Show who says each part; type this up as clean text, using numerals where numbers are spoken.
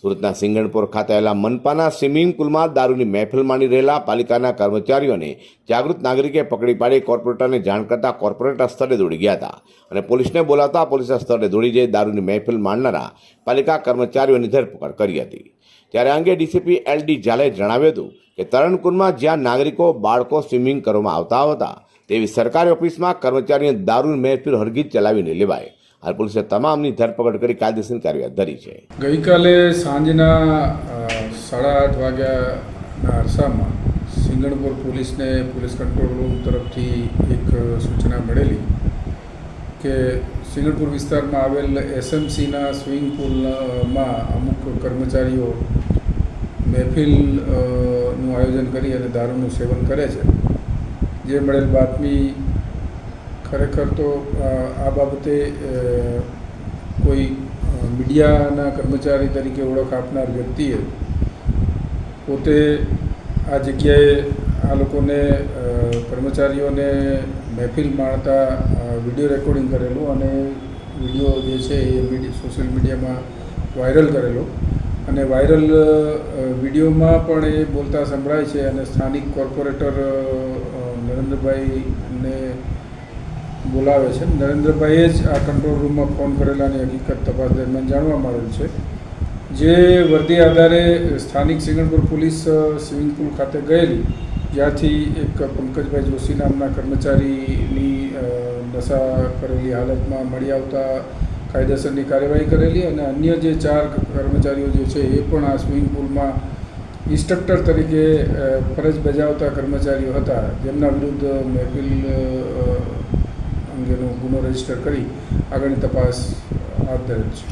Speaker 1: સુરતના સિંગણપુર ખાતે આવેલા મનપાના સ્વિમિંગ પુલમાં દારૂની મહેફિલ માણી રહેલા પાલિકાના કર્મચારીઓને જાગૃત નાગરિકે પકડી પાડી કોર્પોરેટરને જાણ કરતા કોર્પોરેટર સ્થળે દોડી ગયા હતા અને પોલીસને બોલાવતા પોલીસે સ્થળે દોડી જઈ દારૂની મહેફિલ માણનારા પાલિકા કર્મચારીઓની ધરપકડ કરી હતી। ત્યારે આ અંગે ડીસીપી LD ઝાલાએ જણાવ્યું હતું કે તરણકુંડમાં જ્યાં નાગરિકો બાળકો સ્વિમિંગ કરવામાં આવતા હતા તેવી સરકારી ઓફિસમાં કર્મચારીઓને દારૂની મહેફિલ હરગીજ ચલાવી નહીં લેવાય। હાલ પોલીસે તમામની ધરપકડ કરી કાયદેસરની કાર્યવાહી ધરી છે।
Speaker 2: ગઈકાલે સાંજના 8:30 વાગ્યાના અરસામાં સિંગણપુર પોલીસને પોલીસ કંટ્રોલ રૂમ તરફથી એક સૂચના મળેલી કે સિંગણપુર વિસ્તારમાં આવેલ SMCના સ્વિમિંગ પુલમાં અમુક કર્મચારીઓ મહેફિલનું આયોજન કરી અને દારૂનું સેવન કરે છે। જે મળેલ બાતમી ખરેખર તો આ બાબતે કોઈ મીડિયાના કર્મચારી તરીકે ઓળખ આપનાર વ્યક્તિએ પોતે આ જગ્યાએ આ લોકોને કર્મચારીઓને મહેફિલ માણતા વિડીયો રેકોર્ડિંગ કરેલું અને વિડીયો જે છે એ સોશિયલ મીડિયામાં વાયરલ કરેલો અને વાયરલ વિડીયોમાં પણ એ બોલતા સંભળાય છે અને સ્થાનિક કોર્પોરેટર નરેન્દ્રભાઈને બોલાવે છે। નરેન્દ્રભાઈએ જ આ કંટ્રોલ રૂમમાં ફોન કરેલાની હકીકત તપાસ દરમિયાન જાણવા મળેલ છે। જે વર્દી આધારે સ્થાનિક સિંગણપુર પોલીસ સ્વિમિંગ પુલ ખાતે ગયેલી, જ્યાંથી એક પંકજભાઈ જોશી નામના કર્મચારીની નશા કરેલી હાલતમાં મળી આવતા કાયદેસરની કાર્યવાહી કરેલી અને અન્ય જે 4 કર્મચારીઓ જે છે એ પણ આ સ્વિમિંગ પુલમાં ઇન્સ્ટ્રક્ટર તરીકે ફરજ બજાવતા કર્મચારીઓ હતા, જેમના વિરુદ્ધ મહેફિલ અંગેનો ગુનો રજીસ્ટર કરી આગળની તપાસ હાથ ધરેલ છે।